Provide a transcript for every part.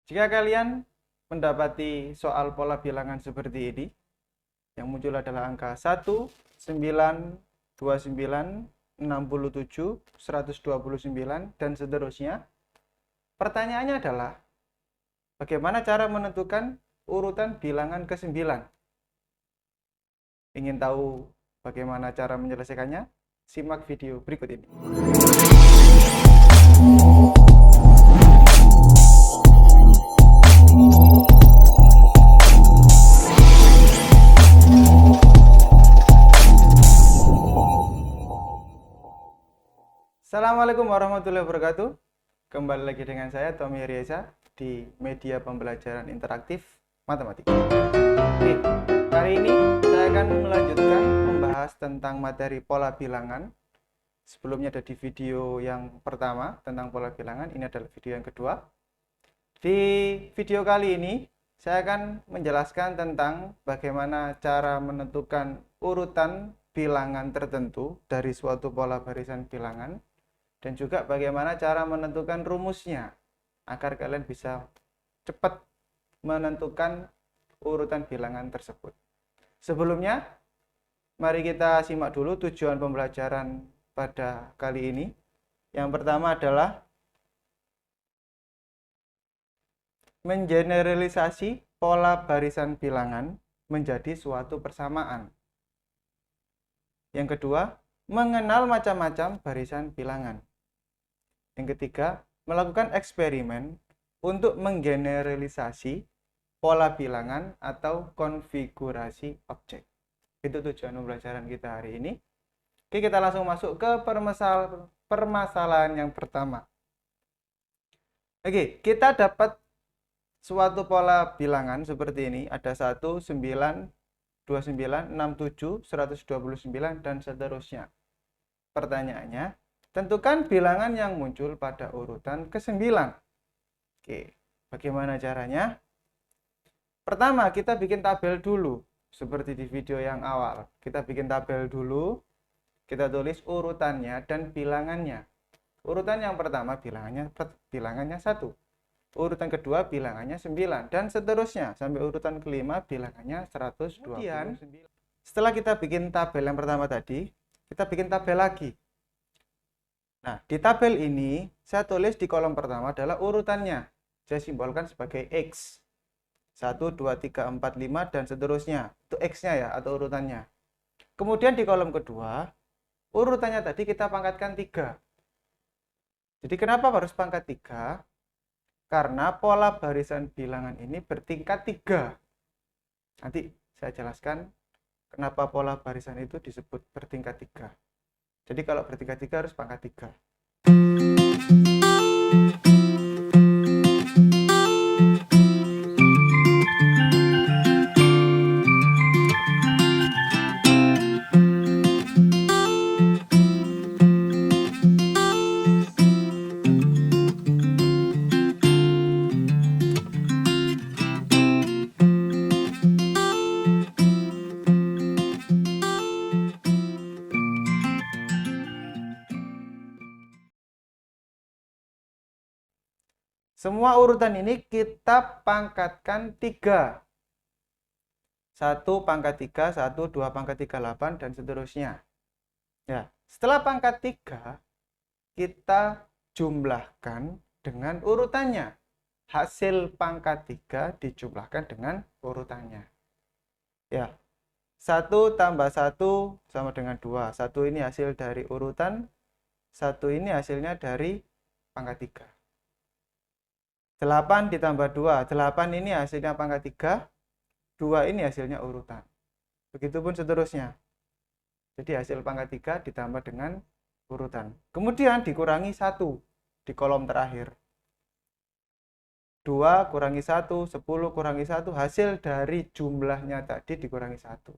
Jika kalian mendapati soal pola bilangan seperti ini, yang muncul adalah angka 1, 9, 29, 67, 129, dan seterusnya. Pertanyaannya adalah, bagaimana cara menentukan urutan bilangan ke-9? Ingin tahu bagaimana cara menyelesaikannya? Simak video berikut ini. Assalamualaikum warahmatullahi wabarakatuh. Kembali lagi dengan saya Tommy Rieza di media pembelajaran interaktif matematika. Oke, kali ini saya akan melanjutkan membahas tentang materi pola bilangan. Sebelumnya ada di video yang pertama tentang pola bilangan, ini adalah video yang kedua. Di video kali ini saya akan menjelaskan tentang bagaimana cara menentukan urutan bilangan tertentu dari suatu pola barisan bilangan, dan juga bagaimana cara menentukan rumusnya agar kalian bisa cepat menentukan urutan bilangan tersebut. Sebelumnya, mari kita simak dulu tujuan pembelajaran pada kali ini. Yang pertama adalah mengeneralisasi pola barisan bilangan menjadi suatu persamaan. Yang kedua, mengenal macam-macam barisan bilangan. Yang ketiga, melakukan eksperimen untuk menggeneralisasi pola bilangan atau konfigurasi objek. Itu tujuan pembelajaran kita hari ini. Oke, kita langsung masuk ke permasalahan yang pertama. Oke, kita dapat suatu pola bilangan seperti ini. Ada 1, 9, 29, 67, 129, dan seterusnya. Pertanyaannya, tentukan bilangan yang muncul pada urutan ke-9. Oke, bagaimana caranya? Pertama, kita bikin tabel dulu. Seperti di video yang awal. Kita bikin tabel dulu. Kita tulis urutannya dan bilangannya. Urutan yang pertama bilangannya 1. Urutan kedua bilangannya 9. Dan seterusnya. Sampai urutan kelima bilangannya 129. Kemudian, setelah kita bikin tabel yang pertama tadi, kita bikin tabel lagi. Nah, di tabel ini saya tulis di kolom pertama adalah urutannya. Saya simbolkan sebagai X. 1, 2, 3, 4, 5, dan seterusnya. Itu X-nya ya, atau urutannya. Kemudian di kolom kedua, urutannya tadi kita pangkatkan 3. Jadi kenapa harus pangkat 3? Karena pola barisan bilangan ini bertingkat 3. Nanti saya jelaskan kenapa pola barisan itu disebut bertingkat 3. Jadi kalau bertingkat 3 harus pangkat 3. Semua urutan ini kita pangkatkan 3. 1 pangkat 3, 1, 2 pangkat 3, 8, dan seterusnya. Ya, setelah pangkat 3, kita jumlahkan dengan urutannya. Hasil pangkat 3 dijumlahkan dengan urutannya. Ya, 1 tambah 1 sama dengan 2. 1 ini hasil dari urutan, 1 ini hasilnya dari pangkat 3. 8 ditambah 2, 8 ini hasilnya pangkat 3, 2 ini hasilnya urutan. Begitupun seterusnya. Jadi hasil pangkat 3 ditambah dengan urutan. Kemudian dikurangi 1 di kolom terakhir. 2 kurangi 1, 10 kurangi 1, hasil dari jumlahnya tadi dikurangi 1.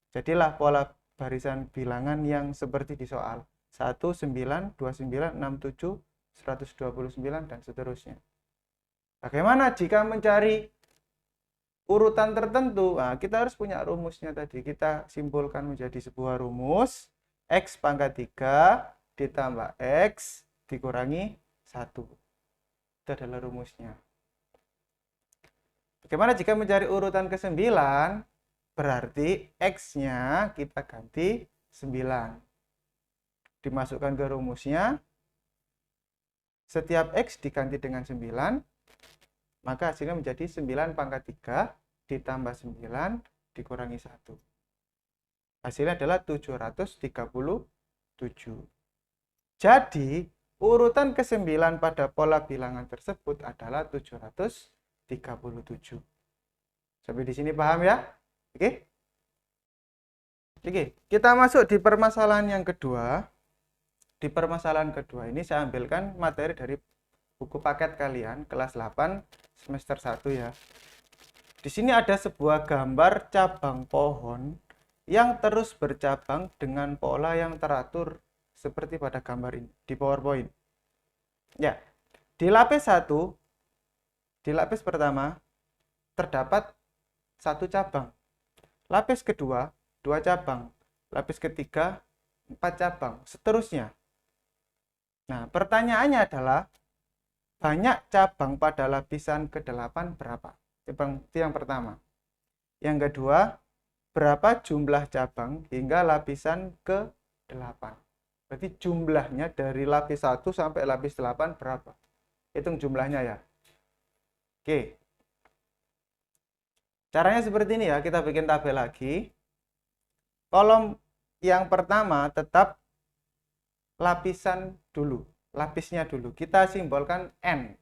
Jadilah pola barisan bilangan yang seperti di soal. 1, 9, 29, 67, 129, dan seterusnya. Bagaimana jika mencari urutan tertentu? Nah, kita harus punya rumusnya tadi. Kita simpulkan menjadi sebuah rumus. X pangkat 3 ditambah X dikurangi 1. Itu adalah rumusnya. Bagaimana jika mencari urutan ke-9? Berarti X-nya kita ganti 9. Dimasukkan ke rumusnya. Setiap X diganti dengan 9, maka hasilnya menjadi 9 pangkat 3 ditambah 9 dikurangi 1. Hasilnya adalah 737. Jadi, urutan ke-9 pada pola bilangan tersebut adalah 737. Sampai di sini paham ya? Oke? Oke, kita masuk di permasalahan yang kedua. Di permasalahan kedua ini saya ambilkan materi dari buku paket kalian kelas 8 semester 1 ya. Di sini ada sebuah gambar cabang pohon yang terus bercabang dengan pola yang teratur seperti pada gambar ini di PowerPoint. Ya, di lapis 1, di lapis pertama terdapat 1 cabang. Lapis kedua 2 cabang. Lapis ketiga 4 cabang. Seterusnya. Nah, pertanyaannya adalah banyak cabang pada lapisan ke-8 berapa? Itu yang pertama. Yang kedua, berapa jumlah cabang hingga lapisan ke-8? Berarti jumlahnya dari lapis 1 sampai lapis 8 berapa? Hitung jumlahnya ya. Oke. Caranya seperti ini ya, kita bikin tabel lagi. Kolom yang pertama tetap lapisan dulu, lapisnya dulu. Kita simbolkan N.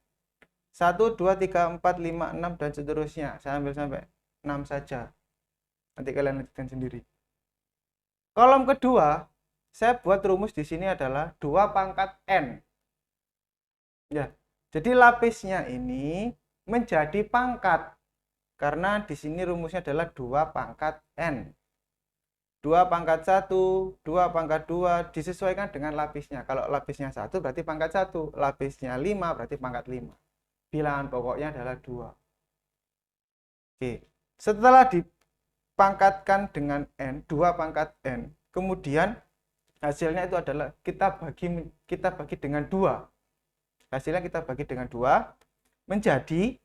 1, 2, 3, 4, 5, 6 dan seterusnya. Saya ambil sampai 6 saja. Nanti kalian lanjutkan sendiri. Kolom kedua, saya buat rumus di sini adalah 2 pangkat N. Ya. Jadi lapisnya ini menjadi pangkat. Karena di sini rumusnya adalah 2 pangkat N. 2 pangkat 1, 2 pangkat 2 disesuaikan dengan lapisnya. Kalau lapisnya 1 berarti pangkat 1, lapisnya 5 berarti pangkat 5. Bilangan pokoknya adalah 2. Oke. Setelah dipangkatkan dengan N, 2 pangkat N, kemudian hasilnya itu adalah kita bagi dengan 2. Hasilnya kita bagi dengan 2 menjadi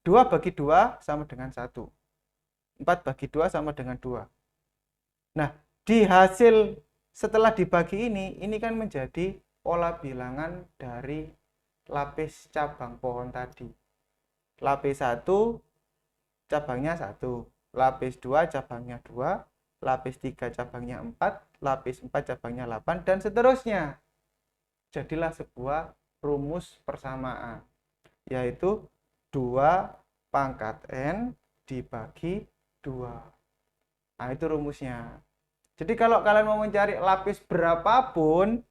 2 bagi 2 sama dengan 1. 4 bagi 2 sama dengan 2. Nah, di hasil setelah dibagi ini kan menjadi pola bilangan dari lapis cabang pohon tadi. Lapis 1 cabangnya 1, lapis 2 cabangnya 2, lapis 3 cabangnya 4, lapis 4 cabangnya 8 dan seterusnya. Jadilah sebuah rumus persamaan, yaitu 2 pangkat N dibagi 2. Nah, itu rumusnya. Jadi kalau kalian mau mencari lapis berapapun,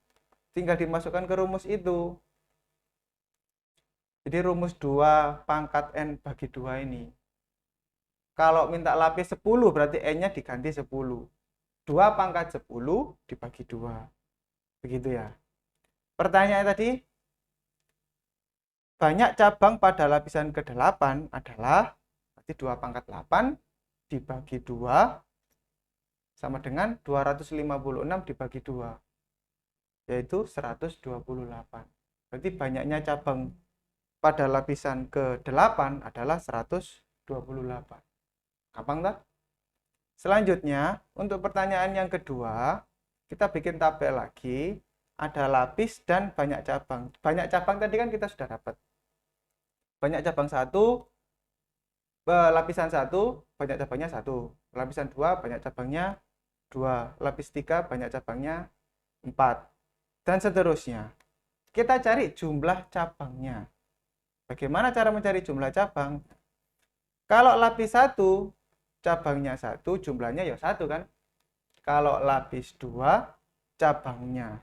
tinggal dimasukkan ke rumus itu. Jadi rumus 2 pangkat N bagi 2 ini. Kalau minta lapis 10, berarti N-nya diganti 10. 2 pangkat 10 dibagi 2. Begitu ya. Pertanyaan tadi, banyak cabang pada lapisan ke-8 adalah, berarti 2 pangkat 8 dibagi 2 sama dengan 256 dibagi 2, yaitu 128. Berarti banyaknya cabang pada lapisan ke-8 adalah 128. Gampang tak? Selanjutnya, untuk pertanyaan yang kedua, kita bikin tabel lagi. Ada lapis dan banyak cabang. Banyak cabang tadi kan kita sudah dapat. Banyak cabang 1, lapisan 1, banyak cabangnya 1. Lapisan 2, banyak cabangnya 2, lapis 3 banyak cabangnya 4, dan seterusnya. Kita cari jumlah cabangnya. Bagaimana cara mencari jumlah cabang? Kalau lapis 1 cabangnya 1, jumlahnya ya 1 kan. Kalau lapis 2 cabangnya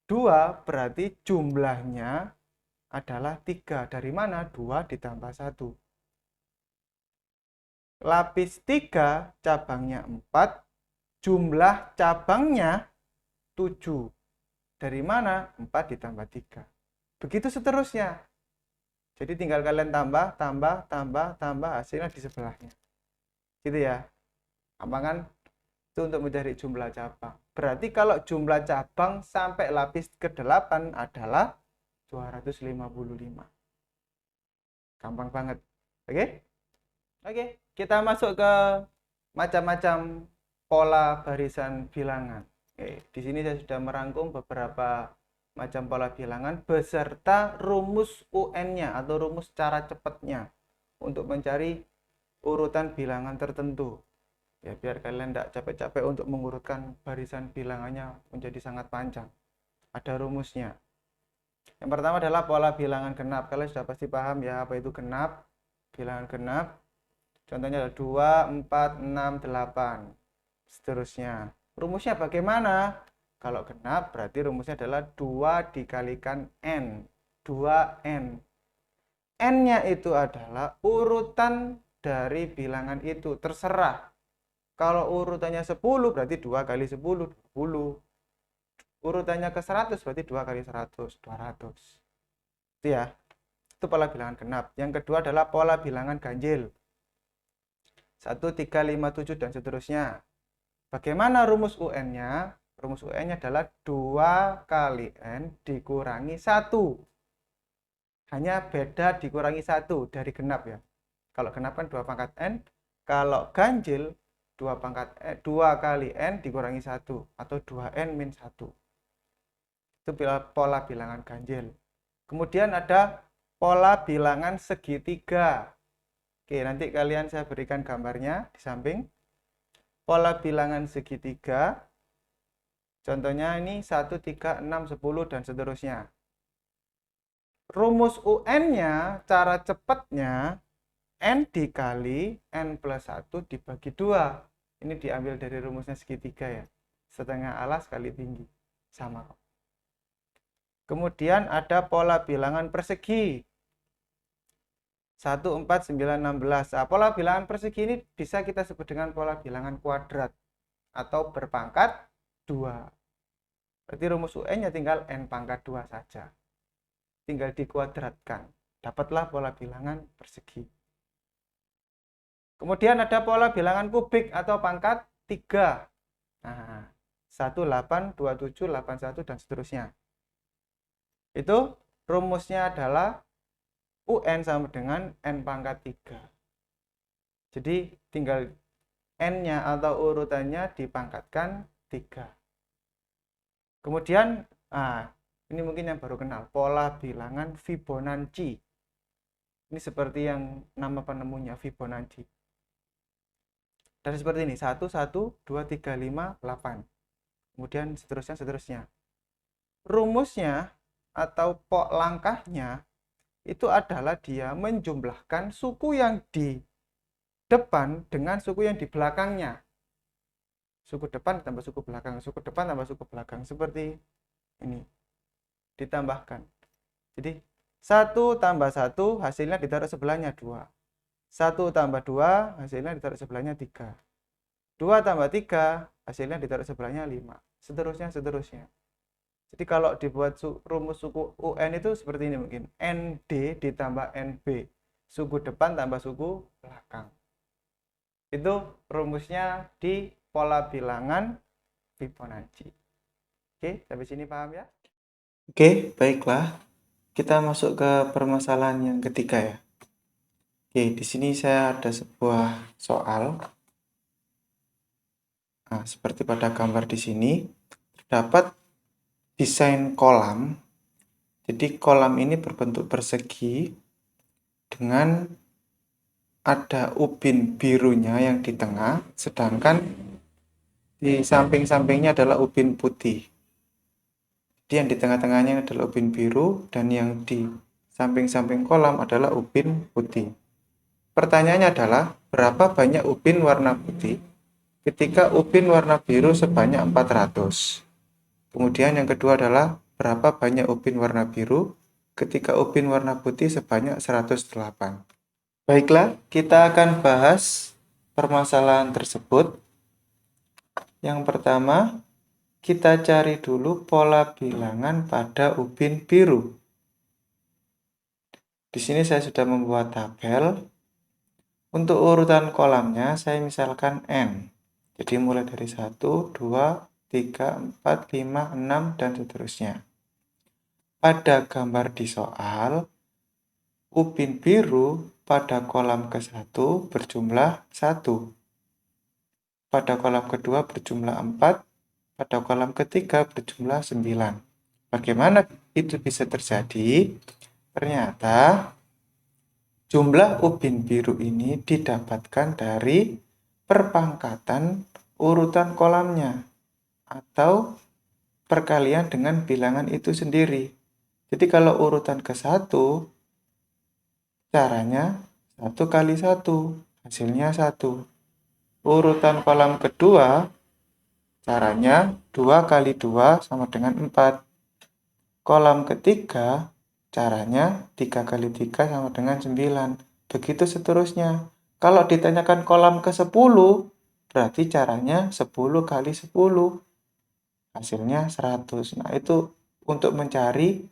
2, berarti jumlahnya adalah 3. Dari mana? 2 ditambah 1. Lapis 3 cabangnya 4, jumlah cabangnya 7. Dari mana? 4 ditambah 3. Begitu seterusnya. Jadi tinggal kalian tambah, hasilnya di sebelahnya. Gitu ya. Gampang kan? Itu untuk mencari jumlah cabang. Berarti kalau jumlah cabang sampai lapis ke-8 adalah 255. Gampang banget. Oke? Oke, kita masuk ke macam-macam pola barisan bilangan. Oke, di sini saya sudah merangkum beberapa macam pola bilangan beserta rumus UN-nya atau rumus cara cepatnya untuk mencari urutan bilangan tertentu. Ya, biar kalian tidak capek-capek untuk mengurutkan barisan bilangannya menjadi sangat panjang. Ada rumusnya. Yang pertama adalah pola bilangan genap. Kalian sudah pasti paham ya apa itu genap. Bilangan genap. Contohnya ada 2, 4, 6, 8. Seterusnya. Rumusnya bagaimana? Kalau genap berarti rumusnya adalah 2 dikalikan N. 2N. N-nya itu adalah urutan dari bilangan itu. Terserah. Kalau urutannya 10 berarti 2 kali 10, 20. Urutannya ke 100 berarti 2 kali 100, 200. Itu ya. Itu pola bilangan genap. Yang kedua adalah pola bilangan ganjil. 1, 3, 5, 7, dan seterusnya. Bagaimana rumus UN-nya? Rumus UN-nya adalah 2 kali N dikurangi 1. Hanya beda dikurangi 1 dari genap ya. Kalau genap kan 2 pangkat N. Kalau ganjil 2 kali N dikurangi 1 atau 2N min 1. Itu pola bilangan ganjil. Kemudian ada pola bilangan segitiga. Oke, nanti kalian saya berikan gambarnya di samping. Pola bilangan segitiga. Contohnya ini 1, 3, 6, 10, dan seterusnya. Rumus UN-nya, cara cepatnya, N dikali N plus 1 dibagi 2. Ini diambil dari rumusnya segitiga ya. Setengah alas kali tinggi. Sama kok. Kemudian ada pola bilangan persegi. 1, 4, 9, 16. Nah, pola bilangan persegi ini bisa kita sebut dengan pola bilangan kuadrat atau berpangkat 2. Berarti rumus UN-nya tinggal N pangkat 2 saja. Tinggal dikuadratkan. Dapatlah pola bilangan persegi. Kemudian ada pola bilangan kubik atau pangkat 3. Nah, 1, 8, 2, 7, 8, 1, dan seterusnya. Itu rumusnya adalah UN sama dengan N pangkat 3. Jadi tinggal N-nya atau urutannya dipangkatkan 3. Kemudian, ini mungkin yang baru kenal, pola bilangan Fibonacci. Ini seperti yang nama penemunya, Fibonacci. Dan seperti ini, 1, 1, 2, 3, 5, 8. Kemudian seterusnya. Rumusnya atau langkahnya itu adalah dia menjumlahkan suku yang di depan dengan suku yang di belakangnya. Suku depan tambah suku belakang, suku depan tambah suku belakang, seperti ini. Ditambahkan. Jadi 1 tambah 1 hasilnya ditaruh sebelahnya 2. 1 tambah 2 hasilnya ditaruh sebelahnya 3. 2 tambah 3 hasilnya ditaruh sebelahnya 5. Seterusnya. Jadi kalau dibuat rumus suku UN itu seperti ini mungkin. ND ditambah NB. Suku depan tambah suku belakang. Itu rumusnya di pola bilangan Fibonacci. Oke, sampai sini paham ya? Oke, baiklah. Kita masuk ke permasalahan yang ketiga ya. Oke, di sini saya ada sebuah soal. Nah, seperti pada gambar di sini, terdapat desain kolam. Jadi kolam ini berbentuk persegi dengan ada ubin birunya yang di tengah, sedangkan di samping-sampingnya adalah ubin putih. Jadi yang di tengah-tengahnya adalah ubin biru dan yang di samping-samping kolam adalah ubin putih. Pertanyaannya adalah berapa banyak ubin warna putih ketika ubin warna biru sebanyak 400. Kemudian yang kedua adalah berapa banyak ubin warna biru ketika ubin warna putih sebanyak 108. Baiklah, kita akan bahas permasalahan tersebut. Yang pertama, kita cari dulu pola bilangan pada ubin biru. Di sini saya sudah membuat tabel. Untuk urutan kolamnya, saya misalkan N. Jadi mulai dari 1, 2, 3, 4, 5, 6, dan seterusnya. Pada gambar di soal, ubin biru pada kolam ke-1 berjumlah 1. Pada kolam kedua berjumlah 4. Pada kolam ketiga berjumlah 9. Bagaimana itu bisa terjadi? Ternyata jumlah ubin biru ini didapatkan dari perpangkatan urutan kolamnya atau perkalian dengan bilangan itu sendiri. Jadi kalau urutan ke-1, caranya 1 kali 1, hasilnya 1. Urutan kolam kedua, caranya 2 kali 2 sama dengan 4. Kolam ketiga, caranya 3 kali 3 sama dengan 9. Begitu seterusnya. Kalau ditanyakan kolam ke-10, berarti caranya 10 kali 10. Hasilnya 100. Nah, itu untuk mencari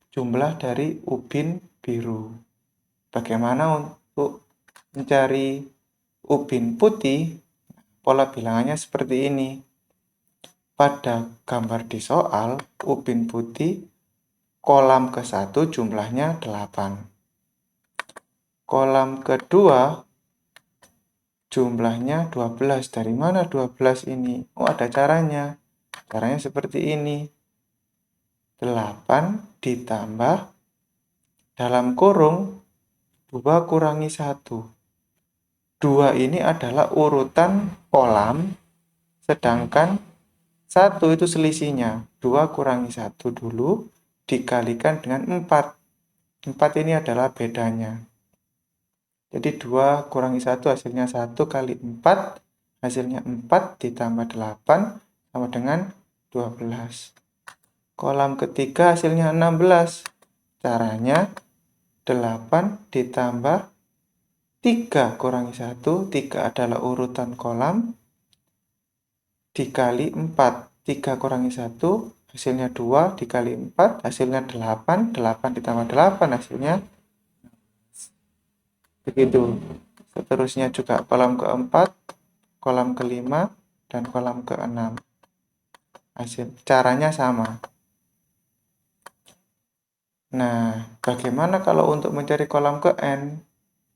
jumlah dari ubin biru. Bagaimana untuk mencari ubin putih? Pola bilangannya seperti ini. Pada gambar di soal, ubin putih kolam ke-1 jumlahnya 8. Kolam kedua jumlahnya 12. Dari mana 12 ini? Oh, ada caranya. Caranya seperti ini. 8 ditambah dalam kurung 2 kurangi 1. 2 ini adalah urutan kolam, sedangkan 1 itu selisihnya. 2 kurangi 1 dulu, dikalikan dengan 4. 4 ini adalah bedanya. Jadi 2 kurangi 1 hasilnya 1 kali 4, hasilnya 4 ditambah 8 sama dengan 12. Kolam ketiga hasilnya 16. Caranya 8 ditambah 3 kurangi 1, 3 adalah urutan kolam, dikali 4. 3 kurangi 1, hasilnya 2, dikali 4, hasilnya 8. 8 ditambah 8, hasilnya begitu. Seterusnya juga kolam keempat, kolam kelima, dan kolam keenam. Caranya sama. Nah, bagaimana kalau untuk mencari kolam ke N?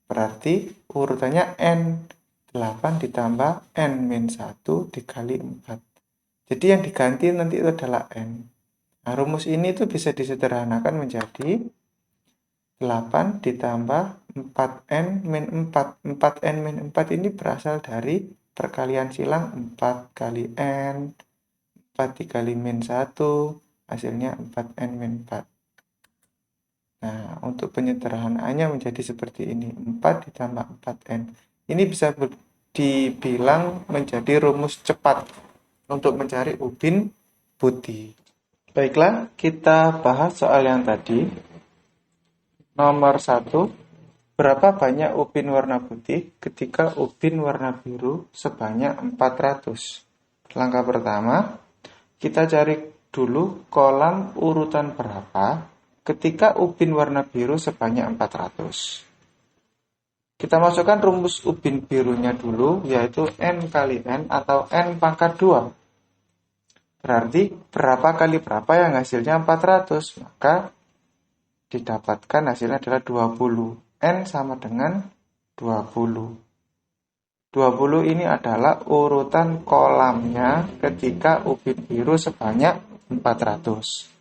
Berarti urutannya N. 8 ditambah N-1 dikali 4. Jadi yang diganti nanti itu adalah N. Nah, rumus ini itu bisa disederhanakan menjadi 8 ditambah 4N-4. 4N-4 ini berasal dari perkalian silang 4 kali N, 4 dikali min 1, hasilnya 4N-4. Nah, untuk penyederhanaannya menjadi seperti ini. 4 ditambah 4N. Ini bisa dibilang menjadi rumus cepat untuk mencari ubin putih. Baiklah, kita bahas soal yang tadi. Nomor 1, berapa banyak ubin warna putih ketika ubin warna biru sebanyak 400? Langkah pertama, kita cari dulu kolam urutan berapa ketika ubin warna biru sebanyak 400. Kita masukkan rumus ubin birunya dulu, yaitu N kali N atau N pangkat 2. Berarti berapa kali berapa yang hasilnya 400? Maka didapatkan hasilnya adalah 20. N sama dengan 20. 20 ini adalah urutan kolamnya ketika ubin biru sebanyak 400.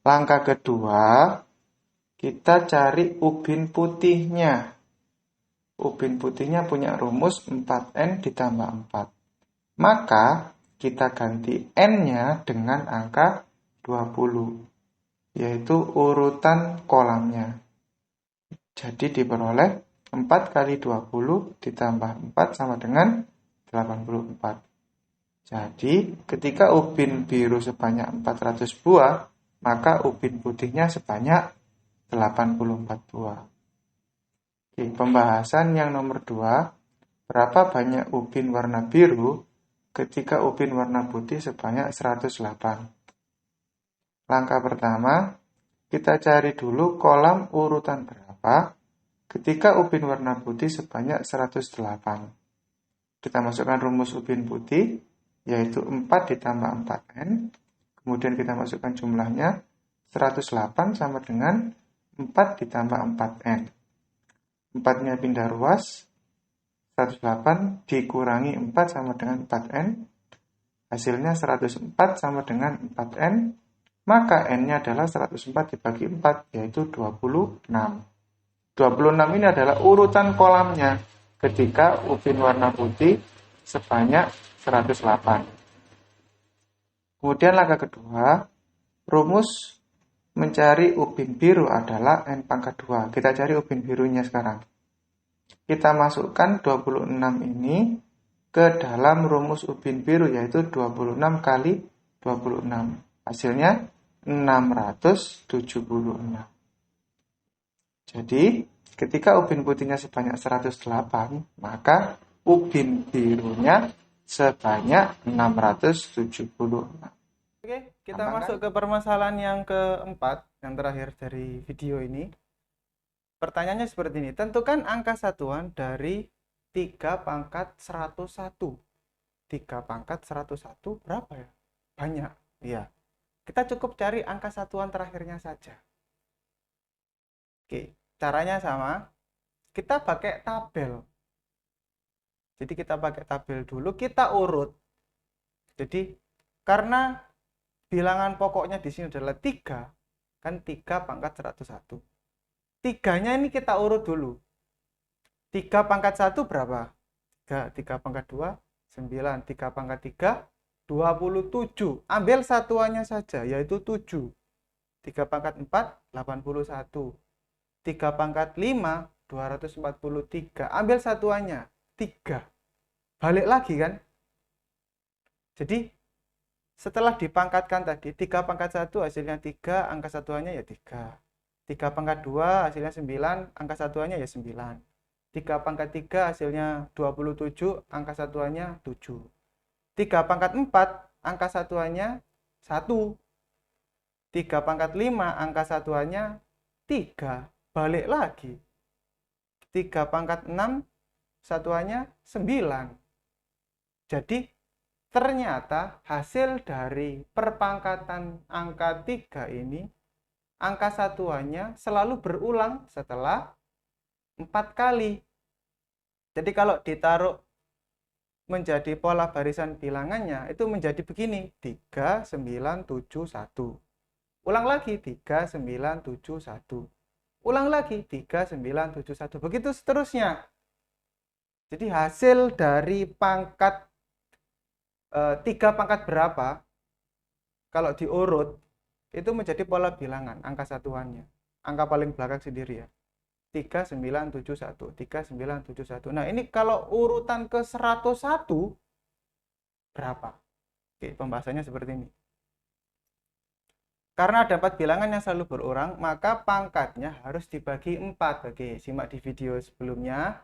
Langkah kedua, kita cari ubin putihnya. Ubin putihnya punya rumus 4N ditambah 4. Maka kita ganti N-nya dengan angka 20, yaitu urutan kolamnya. Jadi diperoleh 4 kali 20 ditambah 4 sama dengan 84. Jadi ketika ubin biru sebanyak 400 buah, maka ubin putihnya sebanyak 84 buah. Oke, pembahasan yang nomor 2, berapa banyak ubin warna biru ketika ubin warna putih sebanyak 108? Langkah pertama, kita cari dulu kolam urutan berapa ketika ubin warna putih sebanyak 108. Kita masukkan rumus ubin putih, yaitu 4 ditambah 4N. Kemudian kita masukkan jumlahnya 108 sama dengan 4 ditambah 4N. 4-nya pindah ruas, 108 dikurangi 4 sama dengan 4N, hasilnya 104 sama dengan 4N, maka N-nya adalah 104 dibagi 4, yaitu 26. 26 ini adalah urutan kolamnya ketika ubin warna putih sebanyak 108. Kemudian langkah kedua, rumus mencari ubin biru adalah N pangkat 2. Kita cari ubin birunya sekarang. Kita masukkan 26 ini ke dalam rumus ubin biru, yaitu 26 kali 26. Hasilnya 676. Jadi, ketika ubin putihnya sebanyak 108, maka ubin birunya sebanyak 676. Oke, kita masuk ke permasalahan yang keempat, yang terakhir dari video ini. Pertanyaannya seperti ini. Tentukan angka satuan dari 3 pangkat 101. 3 pangkat 101 berapa ya? Banyak. Iya. Kita cukup cari angka satuan terakhirnya saja. Oke, caranya sama. Kita pakai tabel. Jadi kita pakai tabel dulu, kita urut. Jadi karena bilangan pokoknya di sini adalah 3, kan 3 pangkat 101. 3-nya ini kita urut dulu. 3 pangkat 1 berapa? 3. 3 pangkat 2, 9. 3 pangkat 3, 27. Ambil satuannya saja, yaitu 7. 3 pangkat 4, 81. 3 pangkat 5, 243. Ambil satuannya, 3. Balik lagi kan? Jadi, setelah dipangkatkan tadi, 3 pangkat 1 hasilnya 3, angka satuannya ya 3. 3 pangkat 2 hasilnya 9, angka satuannya ya 9. 3 pangkat 3 hasilnya 27, angka satuannya 7. 3 pangkat 4, angka satuannya 1. 3 pangkat 5, angka satuannya 3. Balik lagi. 3 pangkat 6, satuannya 9. Jadi, ternyata hasil dari perpangkatan angka 3 ini, angka satuannya selalu berulang setelah 4 kali. Jadi kalau ditaruh menjadi pola barisan bilangannya, itu menjadi begini, 3, 9, 7, 1. Ulang lagi, 3, 9, 7, 1. Ulang lagi, 3, 9, 7, 1. Begitu seterusnya. Jadi hasil dari pangkat 3 pangkat berapa, kalau diurut, itu menjadi pola bilangan, angka satuannya. Angka paling belakang sendiri ya. 3971, 3971. Nah, ini kalau urutan ke 101 berapa? Oke, pembahasannya seperti ini. Karena ada 4 bilangan yang selalu berulang, maka pangkatnya harus dibagi 4. Oke, simak di video sebelumnya.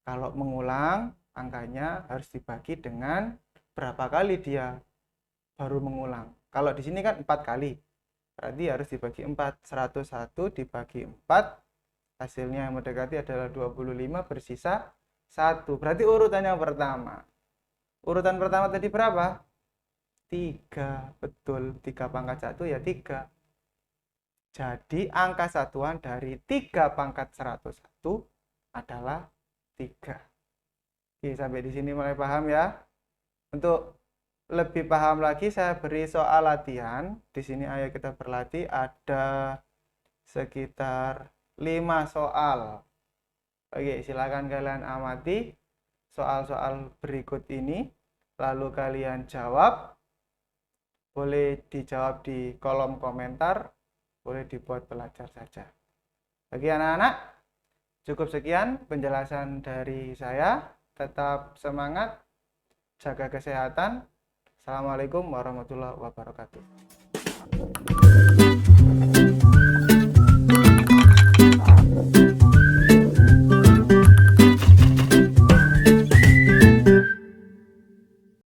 Kalau mengulang, angkanya harus dibagi dengan berapa kali dia baru mengulang. Kalau di sini kan 4 kali. Berarti harus dibagi 4. 101 dibagi 4. Hasilnya yang mendekati adalah 25, bersisa 1. Berarti urutan yang pertama. Urutan pertama tadi berapa? 3. Betul, 3 pangkat 1 ya 3. Jadi angka satuan dari 3 pangkat 101 adalah 3. Oke, sampai di sini mulai paham ya? Untuk lebih paham lagi, saya beri soal latihan. Di sini ayo kita berlatih. Ada sekitar 5 soal. Oke, silakan kalian amati soal-soal berikut ini, lalu kalian jawab. Boleh dijawab di kolom komentar, boleh dibuat pelajar saja. Bagi anak-anak, cukup sekian penjelasan dari saya. Tetap semangat, jaga kesehatan. Assalamualaikum warahmatullahi wabarakatuh.